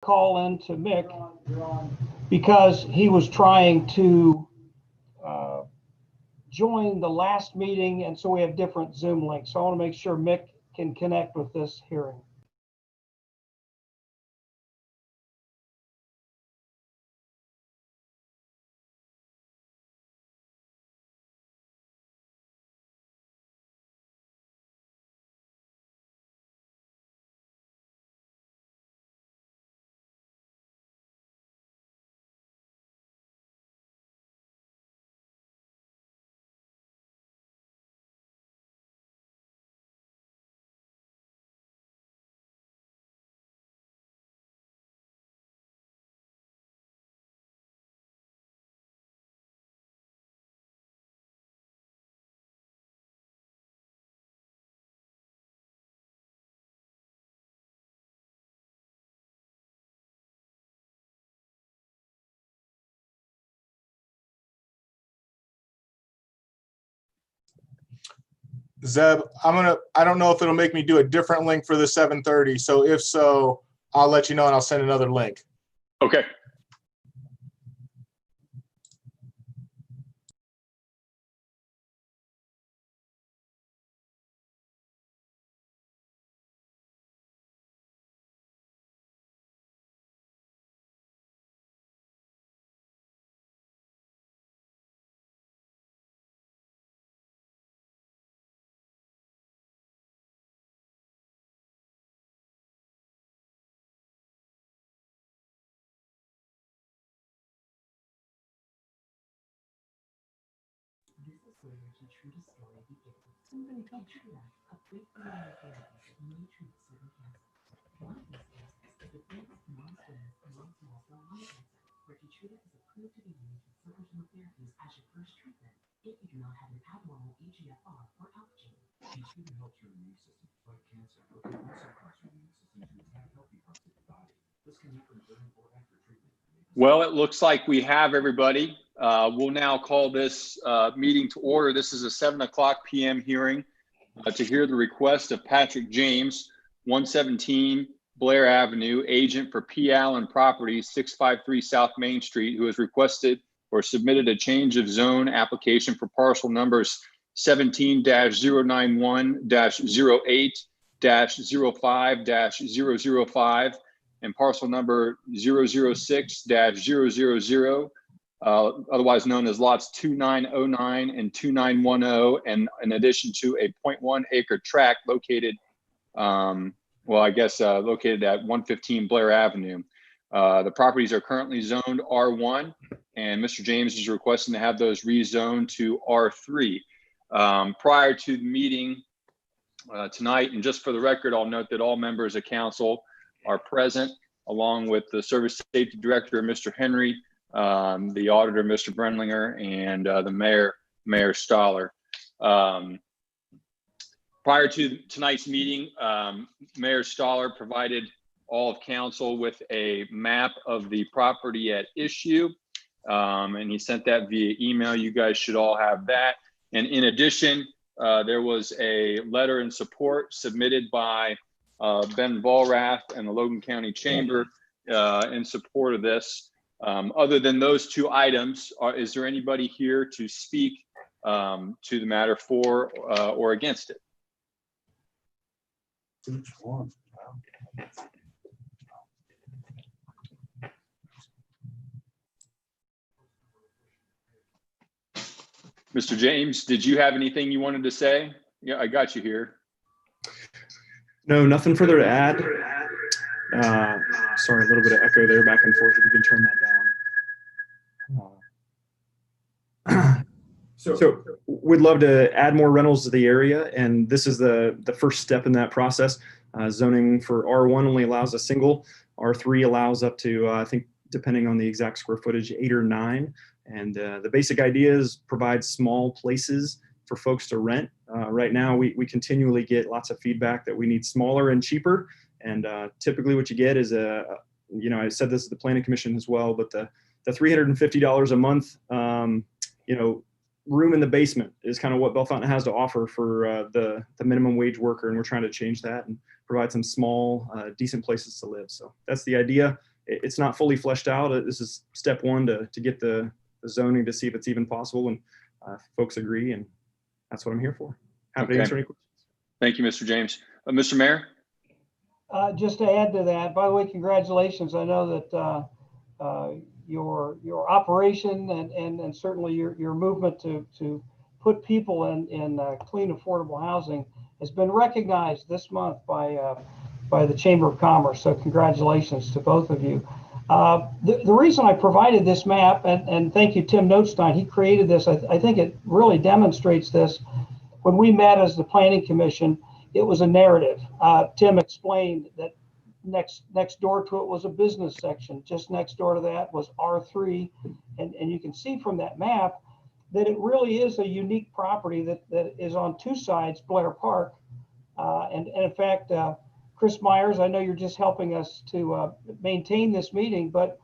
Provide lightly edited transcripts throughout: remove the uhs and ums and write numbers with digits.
call in to Mick because he was trying to join the last meeting, and so we have different Zoom links. So I want to make sure Mick can connect with this hearing. Zeb, I don't know if it'll make me do a different link for the 7:30. So if so, I'll let you know and I'll send another link. Okay. Well, it looks like we have everybody. We'll now call this meeting to order. This is a 7:00 p.m. hearing to hear the request of Patrick James, 117 Blair Avenue, agent for P. Allen Properties, 653 South Main Street, who has requested or submitted a change of zone application for parcel numbers 17-09-08-05-005 and parcel number 006-000, otherwise known as lots 2909 and 2910, and in addition to a 0.1 acre tract located, located at 115 Blair Avenue. The properties are currently zoned R1, and Mr. James is requesting to have those rezoned to R3. Prior to the meeting tonight, and just for the record, I'll note that all members of council are present, along with the Service Safety Director, Mr. Henry, the Auditor, Mr. Brenlinger, and the Mayor Stoller. Prior to tonight's meeting, Mayor Stoller provided all of council with a map of the property at issue, and he sent that via email. You guys should all have that. And in addition, there was a letter in support submitted by Ben Vollrath and the Logan County Chamber in support of this. Other than those two items, is there anybody here to speak to the matter for or against it? Each one. Mr. James, did you have anything you wanted to say? Yeah, I got you here. No, nothing further to add. Sorry, a little bit of echo there back and forth, if you can turn that down. So we'd love to add more rentals to the area, and this is the first step in that process. Zoning for R1 only allows a single. R3 allows up to, I think, depending on the exact square footage, 8 or 9. And the basic idea is provide small places for folks to rent. Right now, we continually get lots of feedback that we need smaller and cheaper. And typically what you get is I said this to the Planning Commission as well, but the $350 a month, room in the basement is kind of what Bellefontaine has to offer for the minimum wage worker. And we're trying to change that. And provide some small, decent places to live. So that's the idea. It's not fully fleshed out. This is step one to get the zoning to see if it's even possible, and folks agree, and that's what I'm here for. Happy to answer any questions. Thank you, Mr. James. Mr. Mayor? Just to add to that, by the way, congratulations. I know that your operation and certainly your movement to put people in clean, affordable housing has been recognized this month by the Chamber of Commerce. So congratulations to both of you. The reason I provided this map, and thank you, Tim Notstein, he created this. I think it really demonstrates this. When we met as the Planning Commission, it was a narrative. Tim explained that next door to it was a business section. Just next door to that was R3. And you can see from that map that it really is a unique property that is on two sides, Blair Park. And in fact, Chris Myers, I know you're just helping us to maintain this meeting, but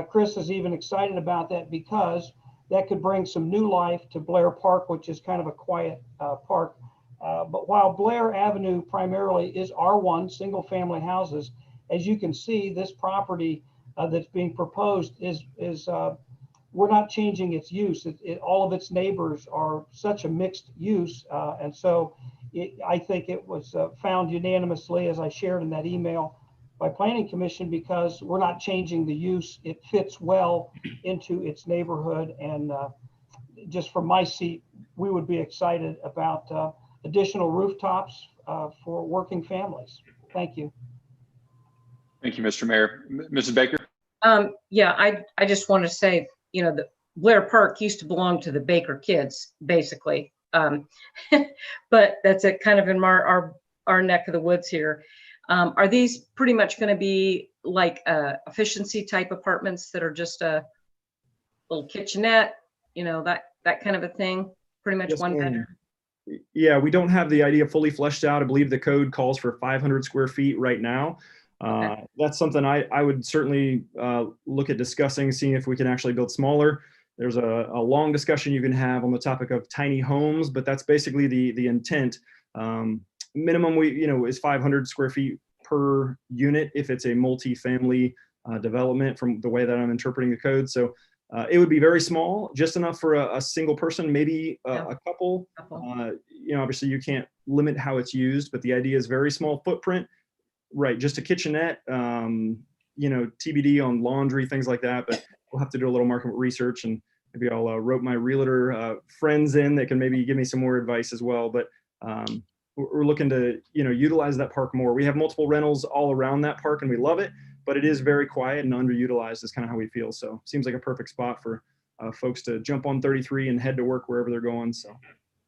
Chris is even excited about that because that could bring some new life to Blair Park, which is kind of a quiet park. But while Blair Avenue primarily is R1, single family houses, as you can see, this property that's being proposed is we're not changing its use. All of its neighbors are such a mixed use. And so I think it was found unanimously, as I shared in that email, by Planning Commission, because we're not changing the use. It fits well into its neighborhood. And just from my seat, we would be excited about additional rooftops for working families. Thank you. Thank you, Mr. Mayor. Mrs. Baker? Yeah, I just want to say, you know, the Blair Park used to belong to the Baker kids, basically. But that's kind of in our neck of the woods here. Are these pretty much going to be like efficiency type apartments that are just a little kitchenette, you know, that kind of a thing? Pretty much Yes, one bedroom? Yeah, we don't have the idea fully fleshed out. I believe the code calls for 500 square feet right now. Okay. That's something I would certainly look at discussing, seeing if we can actually build smaller. There's a long discussion you can have on the topic of tiny homes, but that's basically the intent. Minimum is 500 square feet per unit if it's a multi-family development, from the way that I'm interpreting the code. So it would be very small, just enough for a single person, maybe a couple. Obviously you can't limit how it's used, but the idea is very small footprint. Right, just a kitchenette, TBD on laundry, things like that. But we'll have to do a little market research, and maybe I'll rope my realtor friends in that can maybe give me some more advice as well. But we're looking to, utilize that park more. We have multiple rentals all around that park, and we love it. But it is very quiet and underutilized is kind of how we feel. So seems like a perfect spot for folks to jump on 33 and head to work wherever they're going. So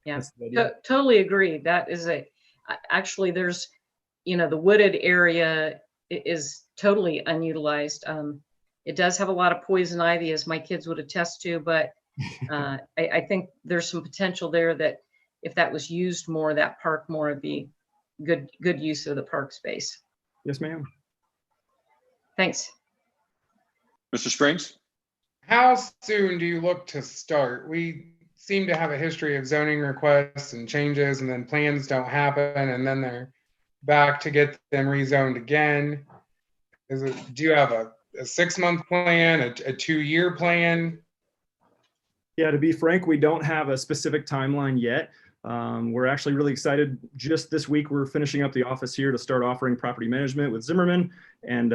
yeah, totally agree. That is actually there's. The wooded area is totally unutilized. It does have a lot of poison ivy, as my kids would attest to, but I think there's some potential there that if that was used more, that park more would be good use of the park space. Yes, ma'am. Thanks. Mr. Springs? How soon do you look to start? We seem to have a history of zoning requests and changes, and then plans don't happen, and then they're back to get them rezoned again. Do you have a 6-month plan, a 2-year plan? Yeah, to be frank, we don't have a specific timeline yet. We're actually really excited. Just this week, we're finishing up the office here to start offering property management with Zimmerman. And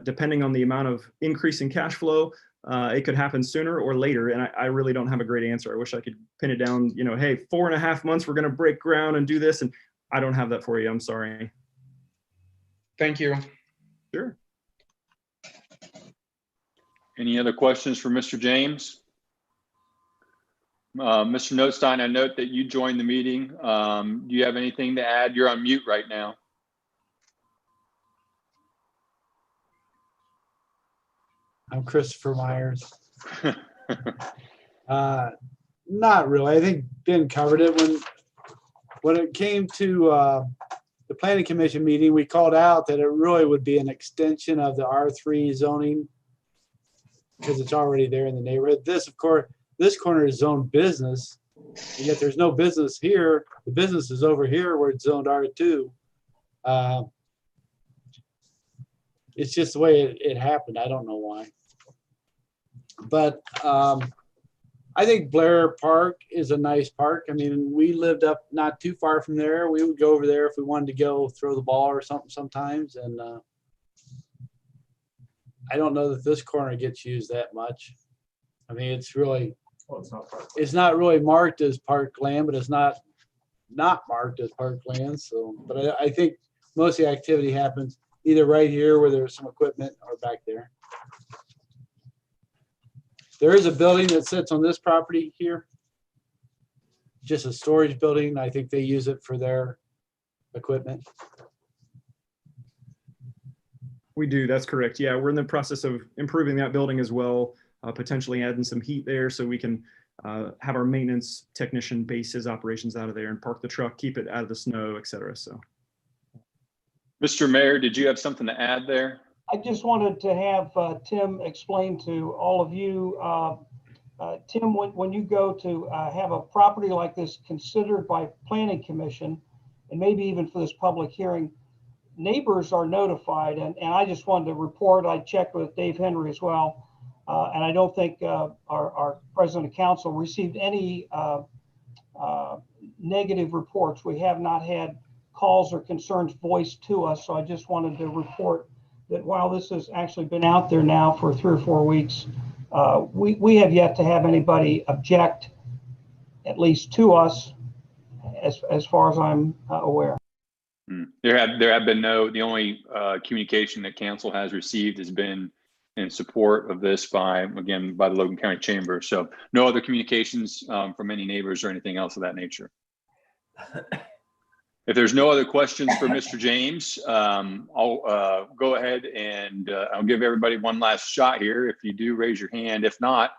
depending on the amount of increase in cash flow, it could happen sooner or later. And I really don't have a great answer. I wish I could pin it down, hey, 4.5 months, we're going to break ground and do this. And I don't have that for you. I'm sorry. Thank you. Sure. Any other questions for Mr. James? Mr. Notstein, I note that you joined the meeting. Do you have anything to add? You're on mute right now. I'm Christopher Myers. Not really. I think Ben covered it. When it came to the Planning Commission meeting, we called out that it really would be an extension of the R3 zoning because it's already there in the neighborhood. This, of course, this corner is zoned business, and yet there's no business here. The business is over here where it's zoned R2. it's just the way it happened. I don't know why. But I think Blair Park is a nice park. I mean, we lived up not too far from there. We would go over there if we wanted to go throw the ball or something sometimes. And I don't know that this corner gets used that much. I mean, it's really, it's not really marked as park land, but it's not marked as park land. So, but I think most of the activity happens either right here where there's some equipment or back there. There is a building that sits on this property here. Just a storage building. I think they use it for their equipment. We do, that's correct. Yeah, we're in the process of improving that building as well, potentially adding some heat there so we can have our maintenance technician base his operations out of there and park the truck, keep it out of the snow, et cetera. So, Mr. Mayor, did you have something to add there? I just wanted to have Tim explain to all of you, Tim, when you go to have a property like this considered by Planning Commission, and maybe even for this public hearing, neighbors are notified. And I just wanted to report, I checked with Dave Henry as well, and I don't think our president of council received any negative reports. We have not had calls or concerns voiced to us. So I just wanted to report that while this has actually been out there now for 3 or 4 weeks, we have yet to have anybody object, at least to us, as far as I'm aware. There have been no, the only communication that council has received has been in support of this by the Logan County Chamber. So no other communications from any neighbors or anything else of that nature. If there's no other questions for Mr. James, I'll go ahead and I'll give everybody one last shot here. If you do, raise your hand. If not,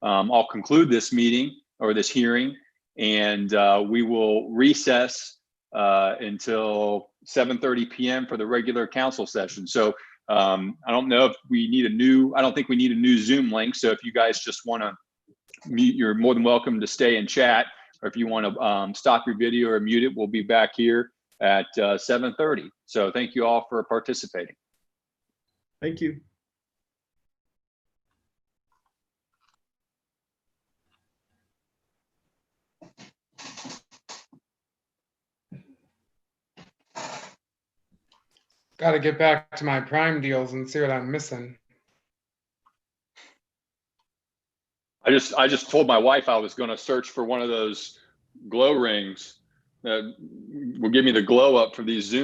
I'll conclude this meeting or this hearing, and we will recess until 7:30 p.m. for the regular council session. So I don't know if we need I don't think we need a new Zoom link. So if you guys just want to mute, you're more than welcome to stay and chat. Or if you want to stop your video or mute it, we'll be back here at 7:30. So thank you all for participating. thank you. Got to get back to my Prime deals and see what I'm missing. I just told my wife I was going to search for one of those glow rings that will give me the glow up for these Zoom